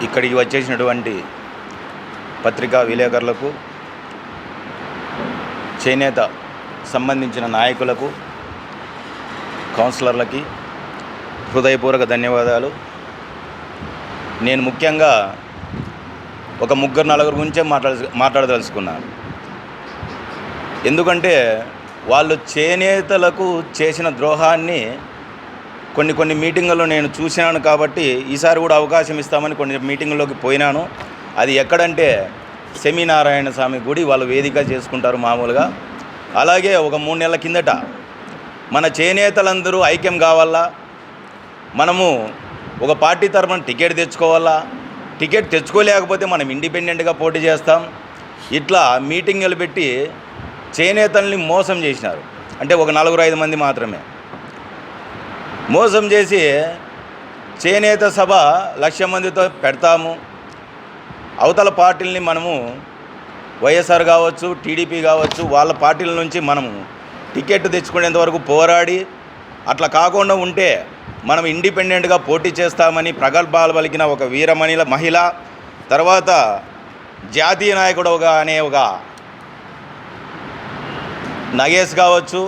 ఇక్కడికి వచ్చేసినటువంటి పత్రికా విలేకరులకు, చేనేత సంబంధించిన నాయకులకు, కౌన్సిలర్లకి హృదయపూర్వక ధన్యవాదాలు. నేను ముఖ్యంగా ఒక ముగ్గురు నలుగురు గురించే మాట్లాడదలుచుకున్నాను. ఎందుకంటే వాళ్ళు చేనేతలకు చేసిన ద్రోహాన్ని కొన్ని మీటింగుల్లో నేను చూసినాను కాబట్టి ఈసారి కూడా అవకాశం ఇస్తామని కొన్ని మీటింగుల్లోకి పోయినాను. అది ఎక్కడంటే సెమీనారాయణ స్వామి గుడి వాళ్ళు వేదిక చేసుకుంటారు మామూలుగా. అలాగే ఒక 3 నెలల కిందట మన చేనేతలందరూ ఐక్యం కావాలా, మనము ఒక పార్టీ తరఫున టికెట్ తెచ్చుకోవాలా, టికెట్ తెచ్చుకోలేకపోతే మనం ఇండిపెండెంట్గా పోటీ చేస్తాం, ఇట్లా మీటింగులు పెట్టి చేనేతల్ని మోసం చేసినారు. అంటే ఒక 4-5 మంది మాత్రమే మోసం చేసి చేనేత సభ 1,00,000 మందితో పెడతాము, అవతల పార్టీలని మనము వైఎస్ఆర్ కావచ్చు, టీడీపీ కావచ్చు, వాళ్ళ పార్టీల నుంచి మనము టికెట్ తెచ్చుకునేంత వరకు పోరాడి అట్లా కాకుండా ఉంటే మనం ఇండిపెండెంట్గా పోటీ చేస్తామని ప్రగల్భాలు పలికిన ఒక వీరమణిల మహిళ, తర్వాత జాతీయ నాయకుడు అనే ఒక నగేష్ కావచ్చు,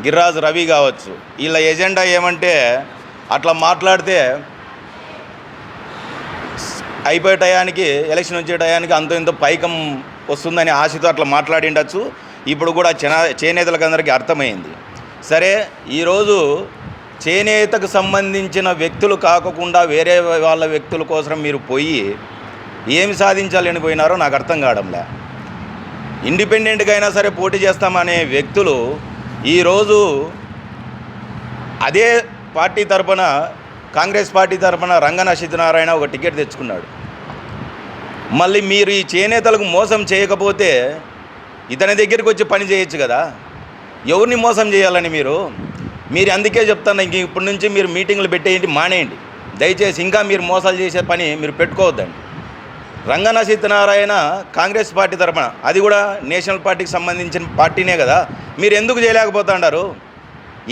గిరిరాజు రవి కావచ్చు, వీళ్ళ ఎజెండా ఏమంటే అట్లా మాట్లాడితే అయిపోయే టయానికి, ఎలక్షన్ వచ్చే టయానికి అంత ఇంత పైకం వస్తుందని ఆశతో అట్లా మాట్లాడిండొచ్చు. ఇప్పుడు కూడా చేనేతలకు అందరికీ అర్థమైంది. సరే, ఈరోజు చేనేతకు సంబంధించిన వ్యక్తులు కాకుండా వేరే వాళ్ళ వ్యక్తుల కోసం మీరు పోయి ఏమి సాధించాలని పోయినారో నాకు అర్థం కావడంలే. ఇండిపెండెంట్గా అయినా సరే పోటీ చేస్తామనే వ్యక్తులు ఈరోజు అదే పార్టీ తరపున, కాంగ్రెస్ పార్టీ తరపున రంగన సత్యనారాయణ ఒక టికెట్ తెచ్చుకున్నాడు. మళ్ళీ మీరు ఈ చేనేతలకు మోసం చేయకపోతే ఇతని దగ్గరికి వచ్చి పని చేయొచ్చు కదా. ఎవరిని మోసం చేయాలని మీరు అందుకే చెప్తాను, ఇంక ఇప్పటి నుంచి మీరు మీటింగులు పెట్టేయండి, మానేయండి దయచేసి. ఇంకా మీరు మోసాలు చేసే పని మీరు పెట్టుకోవద్దండి. రంగన సత్యనారాయణ కాంగ్రెస్ పార్టీ తరపున, అది కూడా నేషనల్ పార్టీకి సంబంధించిన పార్టీనే కదా, మీరు ఎందుకు చేయలేకపోతున్నారు?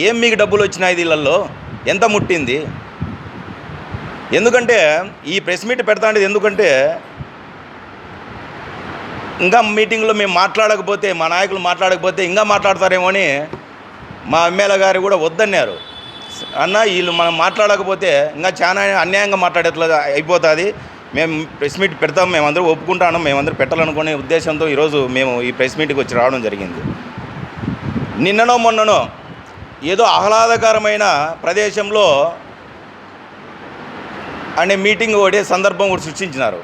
ఏం మీకు డబ్బులు వచ్చినాయి దీళ్ళల్లో? ఎంత ముట్టింది? ఎందుకంటే ఈ ప్రెస్ మీట్ పెడతా ఉండేది ఎందుకంటే ఇంకా మీటింగ్లో మేము మాట్లాడకపోతే, మా నాయకులు మాట్లాడకపోతే ఇంకా మాట్లాడతారేమో అని మా ఎమ్మెల్యే గారు కూడా వద్దన్నారు. అన్న, వీళ్ళు మనం మాట్లాడకపోతే ఇంకా చాలా అన్యాయంగా మాట్లాడేట్లా అయిపోతుంది, మేము ప్రెస్ మీట్ పెడతాం, మేమందరూ ఒప్పుకుంటాను, మేమందరూ పెట్టాలనుకునే ఉద్దేశంతో ఈరోజు మేము ఈ ప్రెస్ మీట్కి వచ్చి రావడం జరిగింది. నిన్ననో మొన్ననో ఏదో ఆహ్లాదకరమైన ప్రదేశంలో అనే మీటింగ్ ఒకటి సందర్భం కూడా సృష్టించినారు.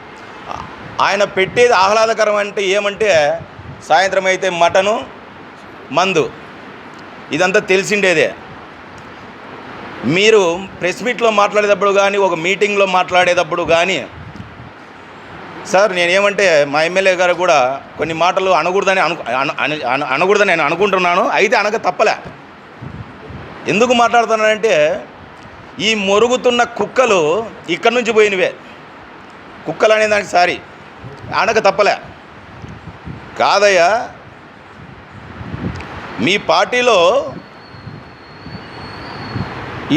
ఆయన పెట్టేది ఆహ్లాదకరం అంటే ఏమంటే సాయంత్రం అయితే మటను, మందు, ఇదంతా తెలిసిండేదే. మీరు ప్రెస్ మీట్లో మాట్లాడేటప్పుడు కానీ, ఒక మీటింగ్లో మాట్లాడేటప్పుడు కానీ, సార్ నేనేమంటే మా ఎమ్మెల్యే గారు కూడా కొన్ని మాటలు అనకూడదని నేను అనుకుంటున్నాను, అయితే అనక తప్పలే. ఎందుకు మాట్లాడుతున్నానంటే ఈ మొరుగుతున్న కుక్కలు ఇక్కడి నుంచి పోయినవే, కుక్కలు అనే దానికి సారీ అనక తప్పలే. కాదయ్యా, మీ పార్టీలో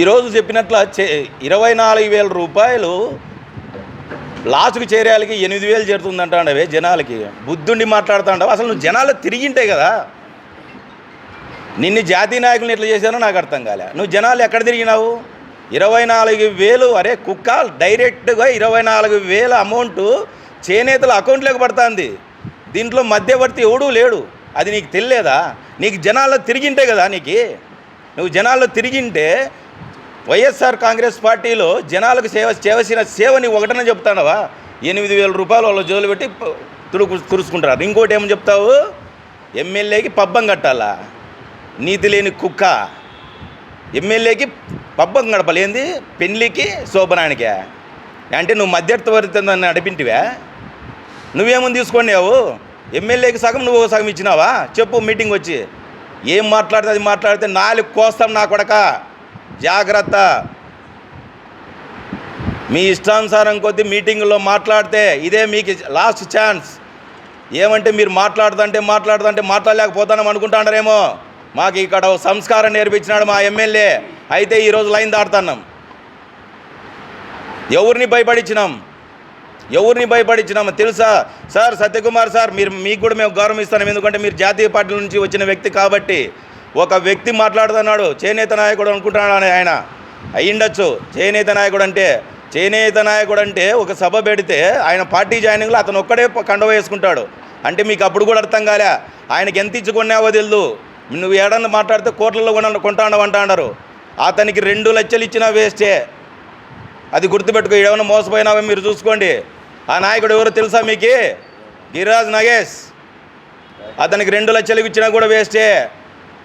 ఈరోజు చెప్పినట్ల 24,000 రూపాయలు లాస్ట్కి చేరేయాలకి 8,000 చేరుతుందంటాండవే జనాలకి. బుద్ధుండి మాట్లాడుతాండవు. అసలు నువ్వు జనాలు తిరిగింటాయి కదా. నిన్ను జాతీయ నాయకులను ఎట్లా చేశానో నాకు అర్థం కాలే. నువ్వు జనాలు ఎక్కడ తిరిగినావు? 24,000 అరే కుక్క, డైరెక్ట్గా 24,000 అమౌంట్ చేనేతల అకౌంట్లోకి పడుతుంది. దీంట్లో మధ్యవర్తి ఎవడూ లేడు. అది నీకు తెలియదా? నీకు జనాల్లో తిరిగింటే కదా. నువ్వు జనాల్లో తిరిగింటే వైఎస్ఆర్ కాంగ్రెస్ పార్టీలో జనాలకు చేసిన సేవని ఒకటనే చెప్తానవా? 8,000 రూపాయలు వాళ్ళ జోలు పెట్టి తుడుచుకుంటారు. ఇంకోటి ఏమని చెప్తావు? ఎమ్మెల్యేకి పబ్బం కట్టాలా? నీతి లేని కుక్క. ఎమ్మెల్యేకి పబ్బం గడపలేంది, పెళ్ళికి శోభనానికే అంటే నువ్వు మధ్యవర్తిని నడిపింటివా? నువ్వేమని తీసుకున్నావు? ఎమ్మెల్యేకి సగం, నువ్వు సగం ఇచ్చినావా? చెప్పు మీటింగ్ వచ్చి. ఏం మాట్లాడితే అది మాట్లాడితే 4 కోస్తాం నా కొడక, జాగ్రత్త. మీ ఇష్టానుసారం కొద్దీ మీటింగుల్లో మాట్లాడితే ఇదే మీకు లాస్ట్ ఛాన్స్. ఏమంటే మీరు మాట్లాడుతుంటే మాట్లాడలేకపోతాం అనుకుంటాడారేమో. మాకు ఇక్కడ సంస్కారం నేర్పించినాడు మా ఎమ్మెల్యే, అయితే ఈరోజు లైన్ దాడుతున్నాం. ఎవరిని భయపడించినాం? ఎవరిని భయపడించినామో తెలుసా? సార్ సత్యకుమార్ సార్, మీకు కూడా మేము గౌరవం ఇస్తాం, ఎందుకంటే మీరు జాతీయ పార్టీల నుంచి వచ్చిన వ్యక్తి కాబట్టి. ఒక వ్యక్తి మాట్లాడుతున్నాడు, చేనేత నాయకుడు అనుకుంటున్నాడు ఆయన, అయ్యిండొచ్చు చేనేత నాయకుడు అంటే ఒక సభ పెడితే ఆయన పార్టీ జాయినింగ్లో అతను ఒక్కడే కండవ వేసుకుంటాడు అంటే మీకు అప్పుడు కూడా అర్థం కాలే. ఆయనకి ఎంత ఇచ్చుకున్నావో తెలియదు. నువ్వు ఏడన్నా మాట్లాడితే కోట్లలో కొంటాడరు. అతనికి 2 లక్షలు ఇచ్చినా వేస్టే. అది గుర్తుపెట్టుకో. ఏమైనా మోసపోయినావో మీరు చూసుకోండి. ఆ నాయకుడు ఎవరో తెలుసా మీకు? గిరిరాజ్ నగేష్. అతనికి 2 లక్షలు ఇచ్చినా కూడా వేస్టే.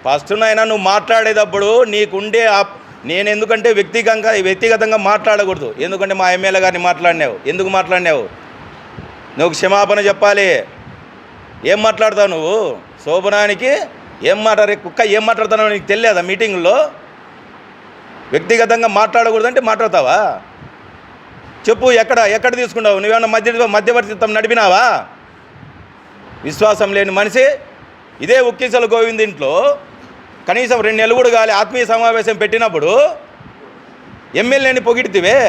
ఫస్ట్ నాయన నువ్వు మాట్లాడేటప్పుడు నీకుండే నేను ఎందుకంటే వ్యక్తిగతంగా మాట్లాడకూడదు. ఎందుకంటే మా ఎమ్మెల్యే గారిని మాట్లాడినావు. ఎందుకు మాట్లాడినావు? నువ్వు క్షమాపణ చెప్పాలి. ఏం మాట్లాడతావు నువ్వు? శోభనానికి ఏం కుక్క ఏం మాట్లాడుతున్నావు నీకు తెలియదా? మీటింగుల్లో వ్యక్తిగతంగా మాట్లాడకూడదంటే మాట్లాడతావా? చెప్పు, ఎక్కడ తీసుకున్నావు? నువ్వేమన్నా మధ్యవర్తిత్వం నడిపినావా? విశ్వాసం లేని మనిషి. ఇదే ఉక్కిసల గోవింద్ ఇంట్లో కనీసం 2 నెలలు కూడా కాలే ఆత్మీయ సమావేశం పెట్టినప్పుడు ఎమ్మెల్యేని పొగిడితివే.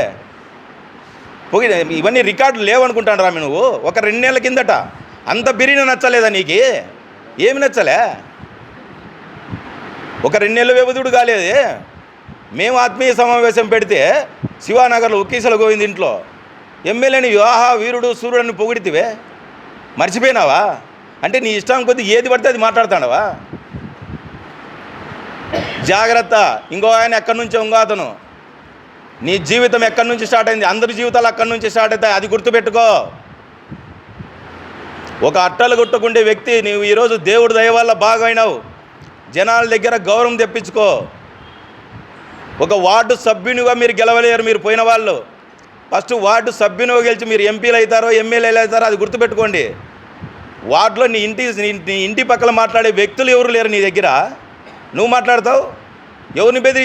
ఇవన్నీ రికార్డులు లేవనుకుంటాను రామి నువ్వు. ఒక 2 నెలల కిందట అంత బిర్యానీ నచ్చలేదా నీకు? ఏమి నచ్చలే? ఒక 2 నెలల వ్యవధుడు కాలేదే. మేము ఆత్మీయ సమావేశం పెడితే శివానగర్లో ఉక్కీసల గోవింద్ ఇంట్లో ఎమ్మెల్యేని వివాహ వీరుడు సూర్యుడిని పొగిడితివే. మర్చిపోయినావా? అంటే నీ ఇష్టం కొద్దీ ఏది పడితే అది మాట్లాడుతాడవా? జాగ్రత్త. ఇంకో ఆయన ఎక్కడి నుంచో అతను. నీ జీవితం ఎక్కడి నుంచి స్టార్ట్ అయింది? అందరి జీవితాలు అక్కడి నుంచి స్టార్ట్ అవుతాయి. అది గుర్తుపెట్టుకో. ఒక అట్టలు కొట్టుకుండే వ్యక్తి నీవు ఈరోజు దేవుడి దయ వల్ల బాగా అయినావు. జనాల దగ్గర గౌరవం తెప్పించుకో. ఒక వార్డు సభ్యునిగా మీరు గెలవలేరు. మీరు పోయిన వాళ్ళు ఫస్ట్ వార్డు సభ్యునిగా గెలిచి మీరు ఎంపీలు అవుతారో ఎమ్మెల్యేలు అవుతారో అది గుర్తుపెట్టుకోండి. వార్డులో నీ ఇంటి పక్కన మాట్లాడే వ్యక్తులు ఎవరు లేరు నీ దగ్గర. నువ్వు మాట్లాడతావు. ఎవరిని బెదిరి